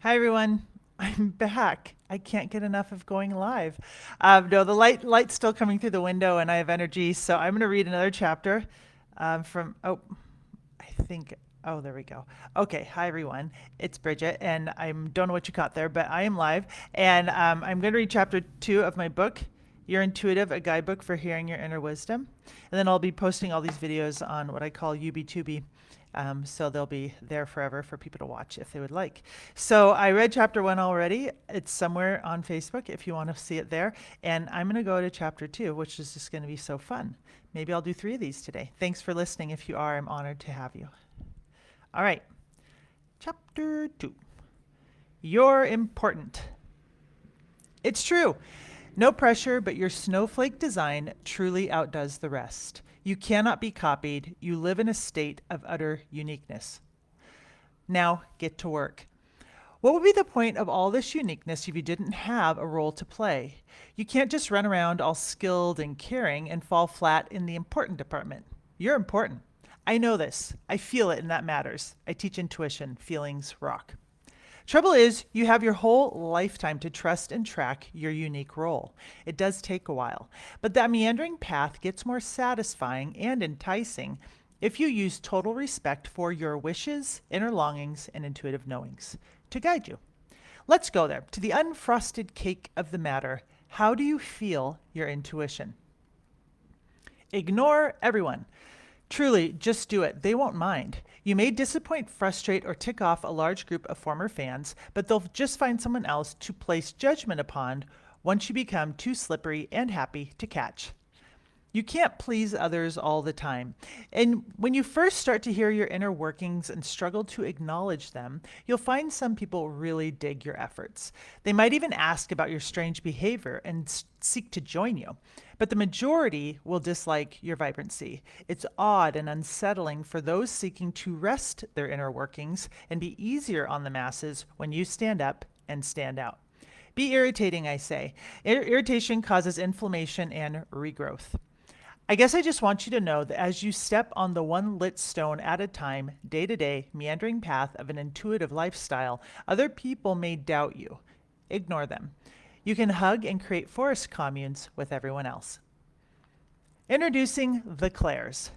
Hi everyone, I'm back. I can't get enough of going live. No, the light's still coming through the window, and I have energy. So I'm going to read another chapter from. Oh, I think. Oh, there we go. Okay, hi everyone. It's Bridget, and I don't know what you caught there, but I am live, and I'm going to read chapter 2 of my book, Youre Intuitive, a guidebook for hearing your inner wisdom, and then I'll be posting all these videos on what I call UB2B. So they'll be there forever for people to watch if they would like. So I read chapter 1 already. It's somewhere on Facebook if you want to see it there. And I'm going to go to chapter 2, which is just going to be so fun. Maybe I'll do 3 of these today. Thanks for listening. If you are, I'm honored to have you. All right. Chapter 2. You're important. It's true. No pressure, but your snowflake design truly outdoes the rest. You cannot be copied. You live in a state of utter uniqueness. Now, get to work. What would be the point of all this uniqueness if you didn't have a role to play? You can't just run around all skilled and caring and fall flat in the important department. You're important. I know this. I feel it, and that matters. I teach intuition. Feelings rock. Trouble is, you have your whole lifetime to trust and track your unique role. It does take a while, but that meandering path gets more satisfying and enticing if you use total respect for your wishes, inner longings, and intuitive knowings to guide you. Let's go there, to the unfrosted cake of the matter. How do you feel your intuition? Ignore everyone. Truly, just do it. They won't mind. You may disappoint, frustrate, or tick off a large group of former fans, but they'll just find someone else to place judgment upon once you become too slippery and happy to catch. You can't please others all the time. And when you first start to hear your inner workings and struggle to acknowledge them, you'll find some people really dig your efforts. They might even ask about your strange behavior and seek to join you. But the majority will dislike your vibrancy. It's odd and unsettling for those seeking to rest their inner workings and be easier on the masses when you stand up and stand out. Be irritating, I say. Irritation causes inflammation and regrowth. I guess I just want you to know that as you step on the one lit stone at a time, day to day, meandering path of an intuitive lifestyle, other people may doubt you. Ignore them. You can hug and create forest communes with everyone else. Introducing the Claires.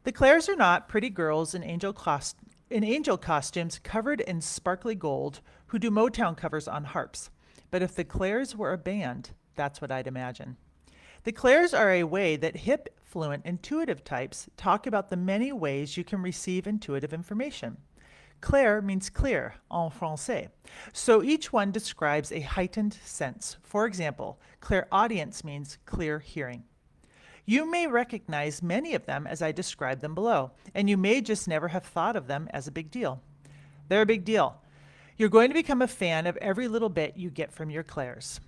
The Claires are not pretty girls in angel costumes covered in sparkly gold who do Motown covers on harps. But if the Claires were a band, that's what I'd imagine. The Claires are a way that hip, fluent, intuitive types talk about the many ways you can receive intuitive information. Clair means clear en français, so each one describes a heightened sense. For example, clairaudience means clear hearing. You may recognize many of them as I describe them below, and you may just never have thought of them as a big deal. They're a big deal. You're going to become a fan of every little bit you get from your Claires.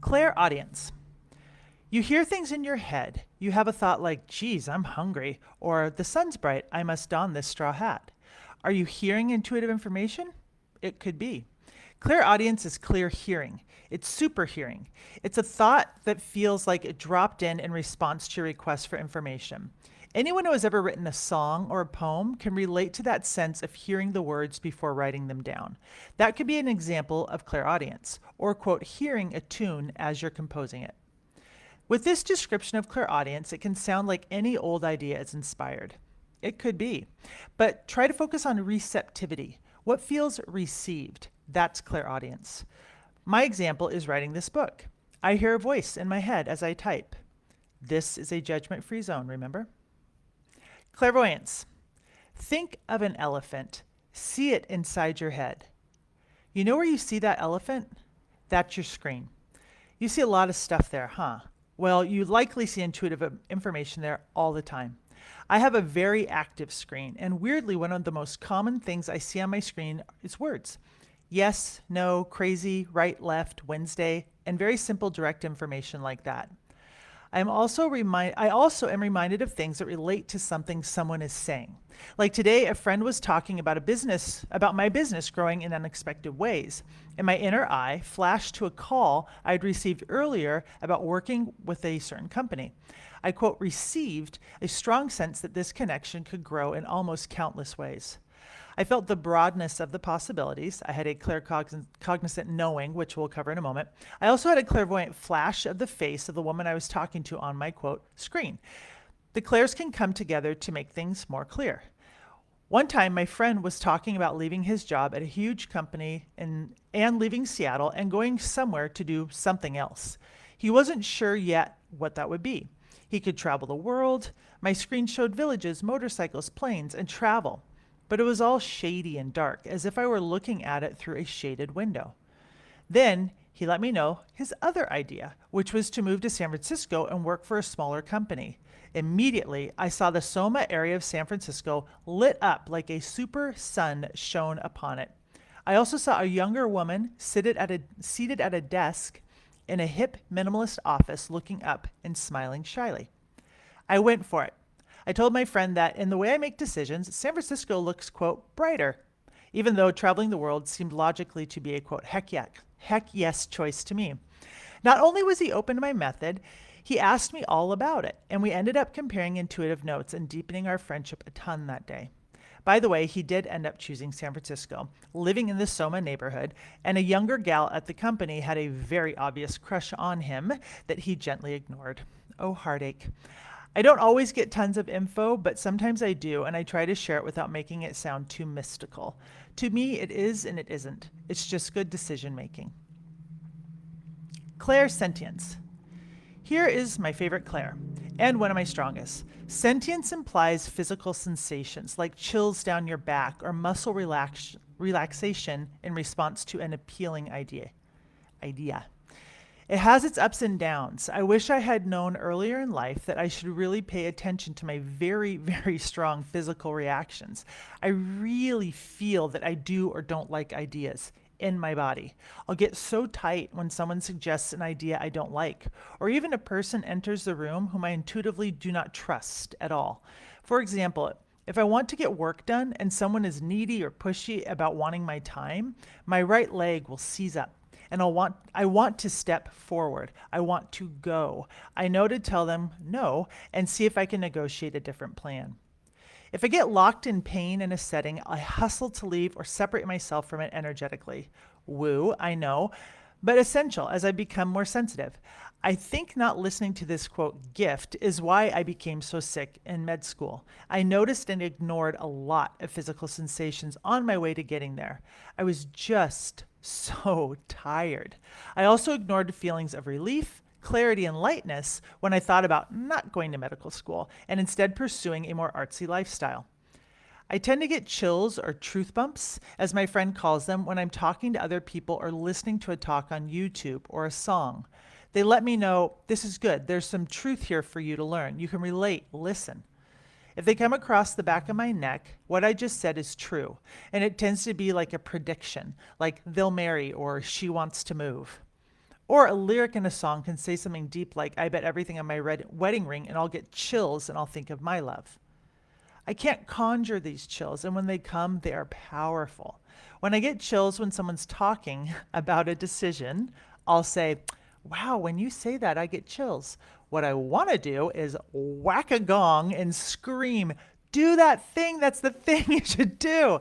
Clairaudience. You hear things in your head. You have a thought like, geez, I'm hungry, or the sun's bright, I must don this straw hat. Are you hearing intuitive information? It could be. Clairaudience is clear hearing. It's super hearing. It's a thought that feels like it dropped in response to your request for information. Anyone who has ever written a song or a poem can relate to that sense of hearing the words before writing them down. That could be an example of clairaudience, or quote, hearing a tune as you're composing it. With this description of clairaudience, it can sound like any old idea is inspired. It could be. But try to focus on receptivity. What feels received? That's clairaudience. My example is writing this book. I hear a voice in my head as I type. This is a judgment-free zone, remember? Clairvoyance. Think of an elephant. See it inside your head. You know where you see that elephant? That's your screen. You see a lot of stuff there, huh? Well, you likely see intuitive information there all the time. I have a very active screen, and weirdly, one of the most common things I see on my screen is words. Yes, no, crazy, right, left, Wednesday, and very simple direct information like that. I also am reminded of things that relate to something someone is saying. Like today, a friend was talking about my business growing in unexpected ways. And my inner eye flashed to a call I'd received earlier about working with a certain company. I, quote, received a strong sense that this connection could grow in almost countless ways. I felt the broadness of the possibilities. I had a claircognizant knowing, which we'll cover in a moment. I also had a clairvoyant flash of the face of the woman I was talking to on my quote screen. The clairs can come together to make things more clear. One time, my friend was talking about leaving his job at a huge company and leaving Seattle and going somewhere to do something else. He wasn't sure yet what that would be. He could travel the world. My screen showed villages, motorcycles, planes, and travel. But it was all shady and dark, as if I were looking at it through a shaded window. Then he let me know his other idea, which was to move to San Francisco and work for a smaller company. Immediately, I saw the Soma area of San Francisco lit up like a super sun shone upon it. I also saw a younger woman seated at a desk in a hip minimalist office looking up and smiling shyly. I went for it. I told my friend that in the way I make decisions, San Francisco looks, quote, brighter, even though traveling the world seemed logically to be a, quote, heck yes choice to me. Not only was he open to my method, he asked me all about it, and we ended up comparing intuitive notes and deepening our friendship a ton that day. By the way, he did end up choosing San Francisco, living in the Soma neighborhood, and a younger gal at the company had a very obvious crush on him that he gently ignored. Oh, heartache. I don't always get tons of info, but sometimes I do, and I try to share it without making it sound too mystical. To me, it is and it isn't. It's just good decision making. Sentience. Here is my favorite clair, and one of my strongest. Sentience implies physical sensations like chills down your back or muscle relaxation in response to an appealing idea. It has its ups and downs. I wish I had known earlier in life that I should really pay attention to my very, very strong physical reactions. I really feel that I do or don't like ideas in my body. I'll get so tight when someone suggests an idea I don't like, or even a person enters the room whom I intuitively do not trust at all. For example, if I want to get work done and someone is needy or pushy about wanting my time, my right leg will seize up. And I want to step forward. I want to go. I know to tell them no and see if I can negotiate a different plan. If I get locked in pain in a setting, I hustle to leave or separate myself from it energetically. Woo, I know, but essential as I become more sensitive. I think not listening to this, quote, gift is why I became so sick in med school. I noticed and ignored a lot of physical sensations on my way to getting there. I was just so tired. I also ignored feelings of relief, clarity, and lightness when I thought about not going to medical school and instead pursuing a more artsy lifestyle. I tend to get chills or truth bumps, as my friend calls them, when I'm talking to other people or listening to a talk on YouTube or a song. They let me know, this is good. There's some truth here for you to learn. You can relate, listen. If they come across the back of my neck, what I just said is true. And it tends to be like a prediction, like they'll marry or she wants to move. Or a lyric in a song can say something deep like, I bet everything on my red wedding ring, and I'll get chills and I'll think of my love. I can't conjure these chills, and when they come, they are powerful. When I get chills when someone's talking about a decision, I'll say, wow, when you say that, I get chills. What I want to do is whack a gong and scream, do that thing, that's the thing you should do.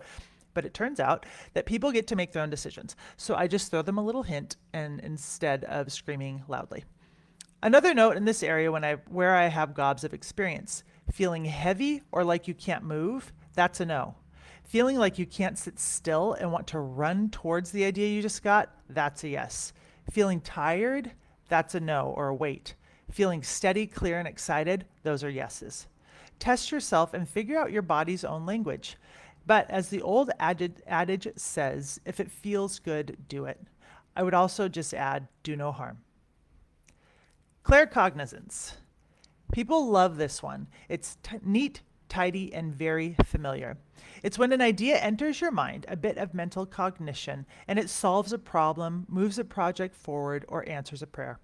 But it turns out that people get to make their own decisions. So I just throw them a little hint and instead of screaming loudly. Another note in this area where I have gobs of experience. Feeling heavy or like you can't move, that's a no. Feeling like you can't sit still and want to run towards the idea you just got, that's a yes. Feeling tired, that's a no or a wait. Feeling steady, clear, and excited, those are yeses. Test yourself and figure out your body's own language. But as the old adage says, if it feels good, do it. I would also just add, do no harm. Claircognizance. People love this one. It's neat, tidy, and very familiar. It's when an idea enters your mind, a bit of mental cognition, and it solves a problem, moves a project forward, or answers a prayer.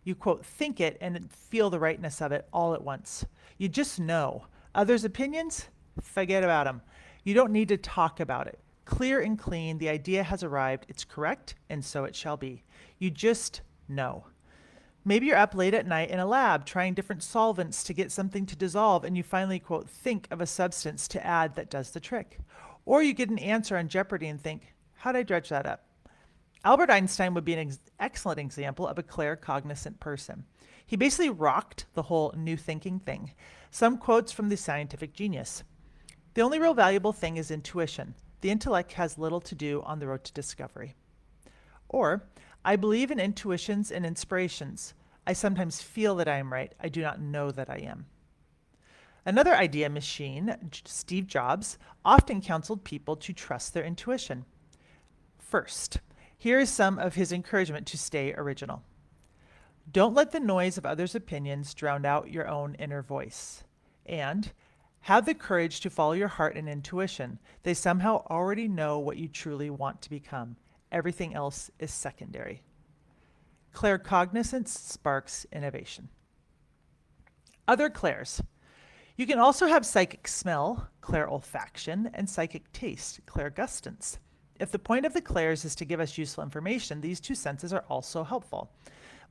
You, quote, think it and feel the rightness of it all at once. You just know. Others' opinions? Forget about them. You don't need to talk about it. Clear and clean, the idea has arrived. It's correct, and so it shall be. You just know. Maybe you're up late at night in a lab trying different solvents to get something to dissolve, and you finally, quote, think of a substance to add that does the trick. Or you get an answer on Jeopardy and think, how'd I dredge that up? Albert Einstein would be an excellent example of a claircognizant person. He basically rocked the whole new thinking thing. Some quotes from the scientific genius. The only real valuable thing is intuition. The intellect has little to do on the road to discovery. Or, I believe in intuitions and inspirations. I sometimes feel that I am right. I do not know that I am. Another idea machine, Steve Jobs, often counseled people to trust their intuition. First, here is some of his encouragement to stay original. Don't let the noise of others' opinions drown out your own inner voice. And have the courage to follow your heart and intuition. They somehow already know what you truly want to become. Everything else is secondary. Claircognizance sparks innovation. Other clairs. You can also have psychic smell, clairolfaction, and psychic taste, clairgustance. If the point of the clairs is to give us useful information, these two senses are also helpful.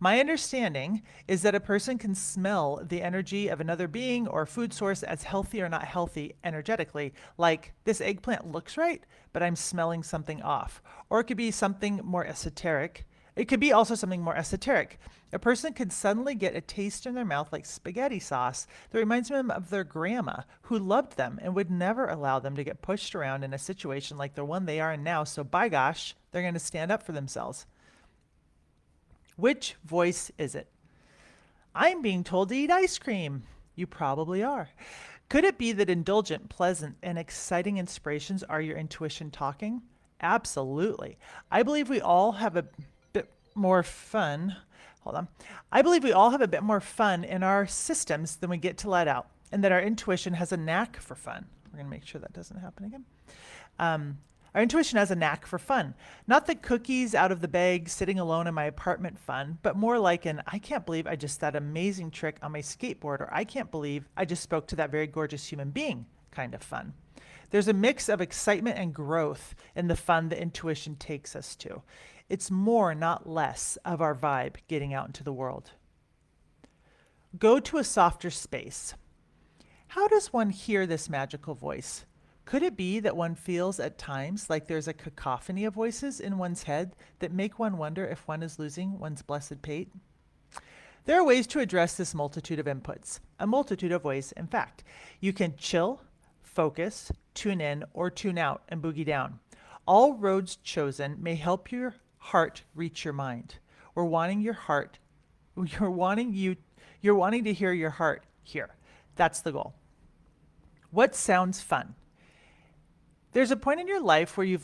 My understanding is that a person can smell the energy of another being or food source as healthy or not healthy energetically, like this eggplant looks right, but I'm smelling something off. Or it could be something more esoteric. It could be also something more esoteric. A person could suddenly get a taste in their mouth like spaghetti sauce that reminds them of their grandma, who loved them and would never allow them to get pushed around in a situation like the one they are in now, so by gosh, they're going to stand up for themselves. Which voice is it? I'm being told to eat ice cream. You probably are. Could it be that indulgent, pleasant, and exciting inspirations are your intuition talking? Absolutely. I believe we all have a bit more fun. I believe we all have a bit more fun in our systems than we get to let out, and that our intuition has a knack for fun. We're going to make sure that doesn't happen again. Our intuition has a knack for fun. Not the cookies out of the bag sitting alone in my apartment fun, but more like an I can't believe I just that amazing trick on my skateboard, or I can't believe I just spoke to that very gorgeous human being kind of fun. There's a mix of excitement and growth in the fun that intuition takes us to. It's more, not less, of our vibe getting out into the world. Go to a softer space. How does one hear this magical voice? Could it be that one feels at times like there's a cacophony of voices in one's head that make one wonder if one is losing one's blessed pate? There are ways to address this multitude of inputs, a multitude of ways, in fact. You can chill, focus, tune in, or tune out and boogie down. All roads chosen may help your heart reach your mind. You're wanting to hear your heart hear. That's the goal. What sounds fun? There was a point in your life where you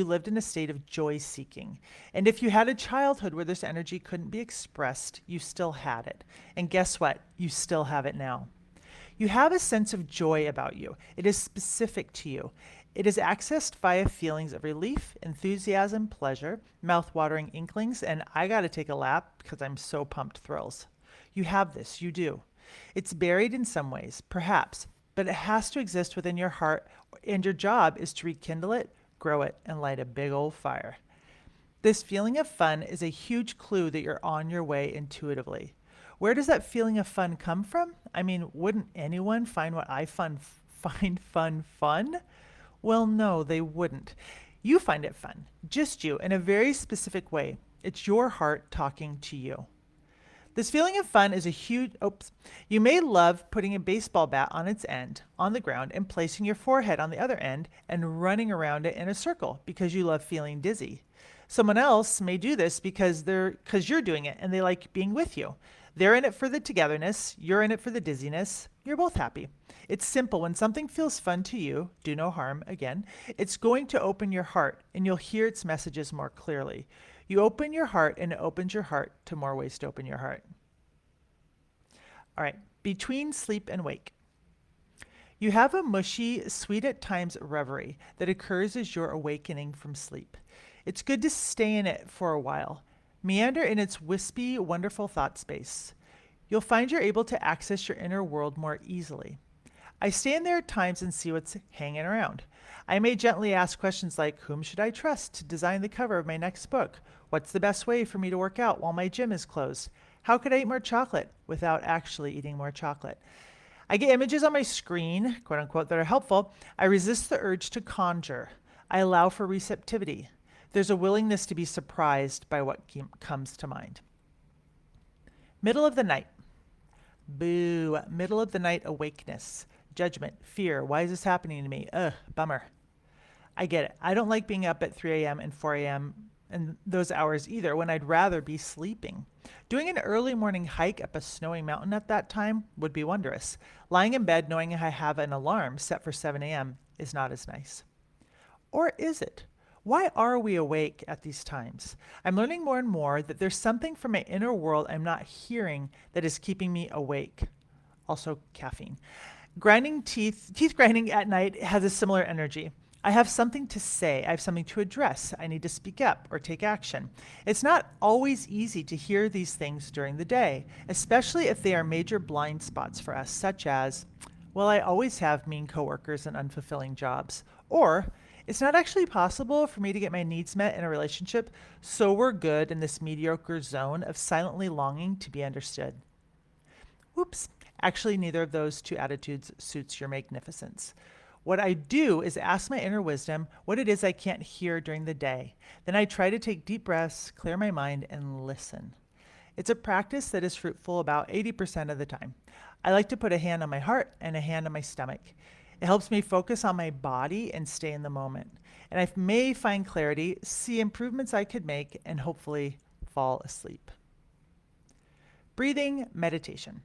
lived in a state of joy seeking. And if you had a childhood where this energy couldn't be expressed, you still had it. And guess what? You still have it now. You have a sense of joy about you. It is specific to you. It is accessed via feelings of relief, enthusiasm, pleasure, mouth-watering inklings, and I gotta take a lap because I'm so pumped thrills. You have this, you do. It's buried in some ways, perhaps, but it has to exist within your heart, and your job is to rekindle it, grow it, and light a big old fire. This feeling of fun is a huge clue that you're on your way intuitively. Where does that feeling of fun come from? I mean, wouldn't anyone find what I find fun? Well, no, they wouldn't. You find it fun, just you, in a very specific way. It's your heart talking to you. This feeling of fun is you may love putting a baseball bat on its end on the ground and placing your forehead on the other end and running around it in a circle because you love feeling dizzy. Someone else may do this because you're doing it and they like being with you. They're in it for the togetherness, you're in it for the dizziness, you're both happy. It's simple. When something feels fun to you, do no harm, again, it's going to open your heart and you'll hear its messages more clearly. You open your heart and it opens your heart to more ways to open your heart. All right, between sleep and wake. You have a mushy, sweet at times reverie that occurs as you're awakening from sleep. It's good to stay in it for a while. Meander in its wispy, wonderful thought space. You'll find you're able to access your inner world more easily. I stay in there at times and see what's hanging around. I may gently ask questions like, whom should I trust to design the cover of my next book? What's the best way for me to work out while my gym is closed? How could I eat more chocolate without actually eating more chocolate? I get images on my screen, quote unquote, that are helpful. I resist the urge to conjure. I allow for receptivity. There's a willingness to be surprised by what comes to mind. Middle of the night. Boo. Middle of the night awakeness. Judgment. Fear. Why is this happening to me? Ugh, bummer. I get it. I don't like being up at 3 a.m. and 4 a.m. and those hours either when I'd rather be sleeping. Doing an early morning hike up a snowy mountain at that time would be wondrous. Lying in bed knowing I have an alarm set for 7 a.m. is not as nice. Or is it? Why are we awake at these times? I'm learning more and more that there's something from my inner world I'm not hearing that is keeping me awake. Also, caffeine. Teeth grinding at night has a similar energy. I have something to say. I have something to address. I need to speak up or take action. It's not always easy to hear these things during the day, especially if they are major blind spots for us, such as, well, I always have mean coworkers and unfulfilling jobs. Or, it's not actually possible for me to get my needs met in a relationship, so we're good in this mediocre zone of silently longing to be understood. Whoops. Actually, neither of those two attitudes suits your magnificence. What I do is ask my inner wisdom what it is I can't hear during the day. Then I try to take deep breaths, clear my mind, and listen. It's a practice that is fruitful about 80% of the time. I like to put a hand on my heart and a hand on my stomach. It helps me focus on my body and stay in the moment. And I may find clarity, see improvements I could make, and hopefully fall asleep. Breathing meditation.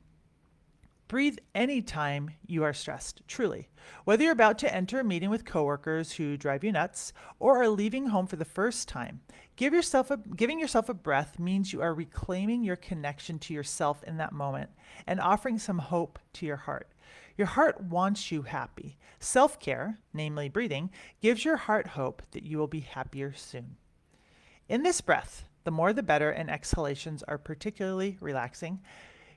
Breathe anytime you are stressed, truly. Whether you're about to enter a meeting with coworkers who drive you nuts or are leaving home for the first time, giving yourself a breath means you are reclaiming your connection to yourself in that moment and offering some hope to your heart. Your heart wants you happy. Self-care, namely breathing, gives your heart hope that you will be happier soon. In this breath, the more the better, and exhalations are particularly relaxing,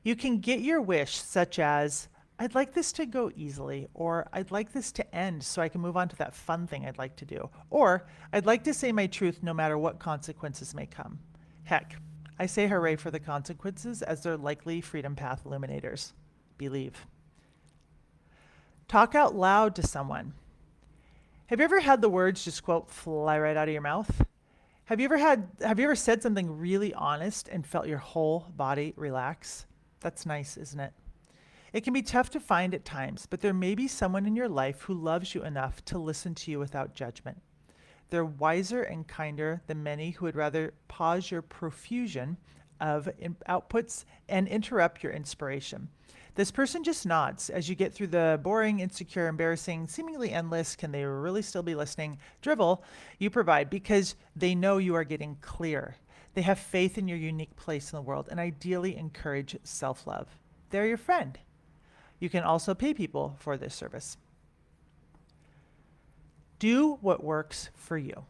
you can get your wish, such as, I'd like this to go easily, or I'd like this to end so I can move on to that fun thing I'd like to do, or I'd like to say my truth no matter what consequences may come. Heck, I say hooray for the consequences as their likely freedom path illuminators. Believe. Talk out loud to someone. Have you ever had the words just quote fly right out of your mouth? Have you ever said something really honest and felt your whole body relax? That's nice, isn't it? It can be tough to find at times, but there may be someone in your life who loves you enough to listen to you without judgment. They're wiser and kinder than many who would rather pause your profusion of outputs and interrupt your inspiration. This person just nods as you get through the boring, insecure, embarrassing, seemingly endless, can they really still be listening, drivel you provide because they know you are getting clear. They have faith in your unique place in the world and ideally encourage self-love. They're your friend. You can also pay people for this service. Do what works for you.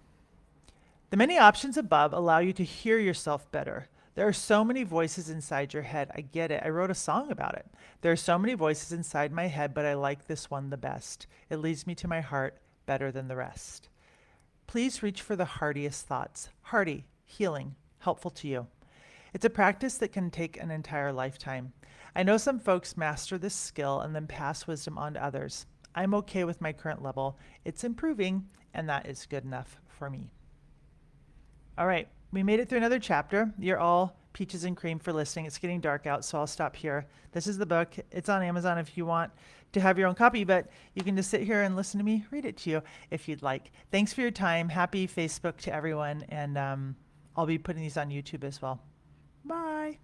The many options above allow you to hear yourself better. There are so many voices inside your head. I get it. I wrote a song about it. There are so many voices inside my head, but I like this one the best. It leads me to my heart better than the rest. Please reach for the heartiest thoughts. Hearty, healing, helpful to you. It's a practice that can take an entire lifetime. I know some folks master this skill and then pass wisdom on to others. I'm okay with my current level. It's improving, and that is good enough for me. All right, we made it through another chapter. You're all peaches and cream for listening. It's getting dark out, so I'll stop here. This is the book. It's on Amazon if you want to have your own copy, but you can just sit here and listen to me read it to you if you'd like. Thanks for your time. Happy Facebook to everyone, and I'll be putting these on YouTube as well. Bye.